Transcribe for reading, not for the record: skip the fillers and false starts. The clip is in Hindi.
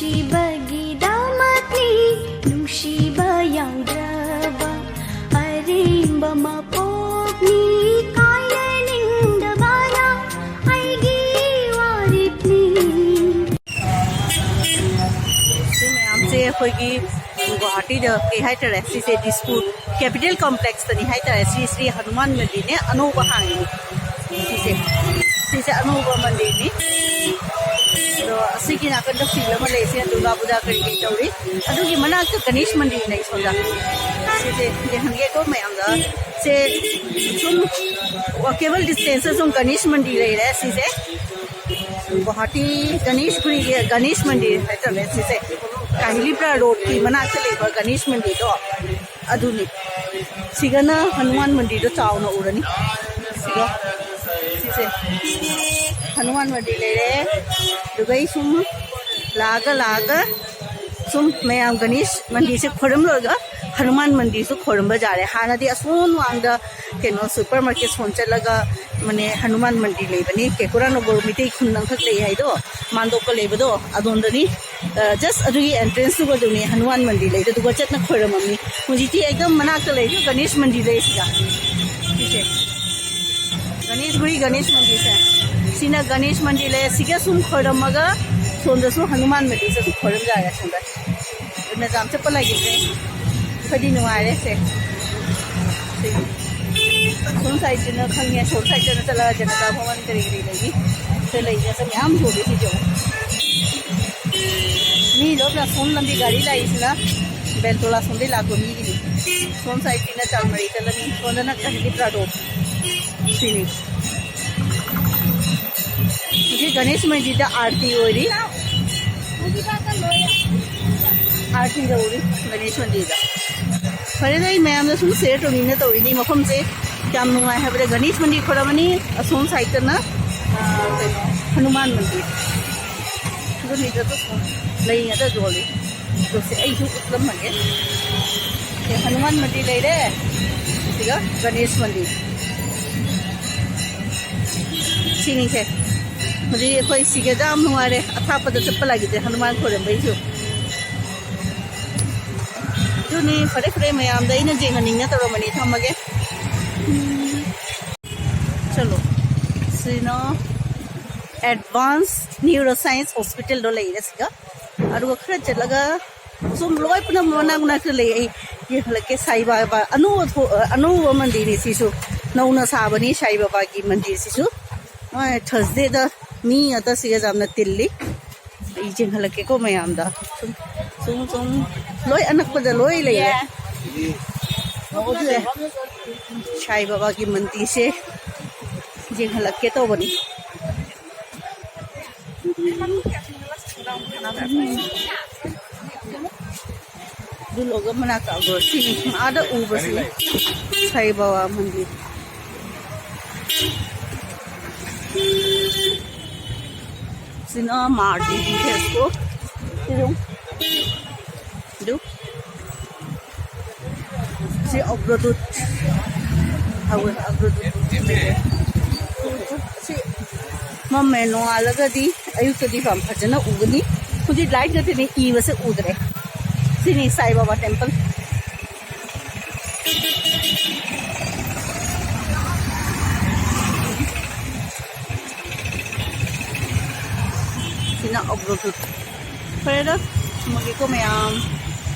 ꯅꯨꯡꯁꯤꯕꯒꯤꯗꯃꯛꯅꯤ ꯅꯨꯡꯁꯤꯕ ꯌꯥꯎꯗ꯭ꯔꯕ ꯑꯔꯦꯝꯕ ꯃꯄꯣꯛꯅꯤ ꯀꯥꯏꯅꯅꯤꯡꯗꯕꯅ ꯑꯩꯒꯤ ꯋꯥꯔꯦꯞꯅꯤ ꯁꯤ ꯃꯌꯥꯝꯁꯦ ꯑꯩꯈꯣꯏꯒꯤ ꯒꯨꯋꯥꯍꯥꯇꯤꯗ ꯀꯩ ꯍꯥꯏꯇꯥꯔꯦ ꯁꯤꯁꯦ ꯗꯤꯁꯄꯨꯠ ꯀꯦꯄꯤꯇꯦꯜ ꯀꯣꯝꯄ꯭ꯂꯦꯛꯁꯇꯅꯤ ꯍꯥꯏꯇꯥꯔꯦ ꯁꯤ ꯍꯅꯨꯃꯥꯟ ꯃꯟꯗꯤꯔꯅꯦ ꯑꯅꯧꯕ ꯍꯥꯡꯉꯤꯅꯤ ꯁꯤꯁꯦ ꯑꯅꯧꯕ ꯃꯟꯗꯤꯔꯅꯤ ꯑꯗꯣ ꯑꯁꯤꯒꯤ ꯅꯥꯀꯟꯗ ꯐꯤꯜ ꯑꯃ ꯂꯩꯁꯦ ꯗꯨꯔꯒꯥ ꯄꯨꯖꯥ ꯀꯔꯤ ꯇꯧꯔꯤ ꯑꯗꯨꯒꯤ ꯃꯅꯥꯛꯇ ꯒꯅꯦꯁ ꯃꯟꯗꯤꯔ ꯂꯩ ꯁꯣꯝꯗ ꯁꯤꯁꯦ ꯌꯦꯡꯍꯟꯒꯦꯀꯣ ꯃꯌꯥꯝꯗ ꯁꯦ ꯁꯨꯝ ꯋꯥꯀꯦꯕꯜ ꯗꯤꯁꯇꯦꯟꯁꯇ ꯁꯨꯝ ꯒꯅꯦꯁ ꯃꯟꯗꯤꯔ ꯂꯩꯔꯦ ꯁꯤꯁꯦ गुवाहाटी गणेशगुरी गणेश मंदिर है से काहिलीप्रा रोड की मनाक लेबर गणेश मंदिर तो अदुनी सिगना हनुमान मंदिर तो चावना उरनी सिगो सिसे हनुमान मंदिर ले रे दुगई सुम लागा सुम मयाम गणेश मंदिर से खोरम लोगा हनुमान मंदिर से खोरम जा रहे हाना दी असोन वांग केनो सुपर मार्केट सोन चलगा मने हनुमान मंदिर लेबनी केकुरा नगर मिटे खुनंग खक ले हाइदो मांदो को लेबदो अदोंदनी जस्ट अदुगी एंट्रेंस टू गदुनी हनुमान मंदिर ले दुगो चतना खोरममी मुजिति एकदम मनाक ले गणेश मंदिर ले सिगा दिसे गणेशगुरी गणेश मंदिर से सिना गणेश मंदिर ले सिगा सुम खोरमगा सोंदसु हनुमान मंदिर से खोरम जाया संदा ने जाम चपल लागिसे खदी नुआरे से सोन साइड न खंगे सोन साइड न चला जनता भवन करी लगी से लगी सब याम छोड़ी थी जो मी लोग ना सोन लंबी गाड़ी लाई ना बेलतोला सोंदे लागो मी गी सोन साइड न चल मरी चलनी सोन न कहीं प्राडो सीनी मुझे गणेश मंदिर दा आरती हो रही आरती हो रही गणेश मंदिर दा फरेदा मैम सुन शेयर तौनी तौरी मफम से क्या नुआई है गणेश मंदिर खोरमनी असोम साइड ना हनुमान मंदिर तो लेंगे जोली तो से उतलमगे हनुमान मंदिर ले रे गणेश मंदिर सिनी से मुझे कोई सिगे जाम नुआरे अथापद चप्पल लगी हनुमान खोरम फरे फरे मैम जेंगनी तौरमनी थमगे चलो सिनो एडवांस न्यूरो साइंस हॉस्पिटल दो लेरे सिगा अरुगा खर चलगा सुम लोय पुना मना मना के ले ये हलके साई बाबा अनु मंदिर सिसु नौना साबनी साई बाबा की मंदिर सिसु थर्सडे द मी अता सिगा जामना तिल्ली ई जिंग हलके को मैम दा सुम लोय अनकपदा लोय ले साई बाबा की मंदिर से जिंग हलके तो बनी लोग मना का आदा उबस साई बाबा मंदिर सिना मार्डी है इसको दो से अग्रदूत मम्मे नोआलगदी अयुक्तदी फम फजना उगनी मुझे लाइट गते ने ई वसे उदरे सिनी साई बाबा टेंपल सिना अग्रदूत फरेदा मगे को मैम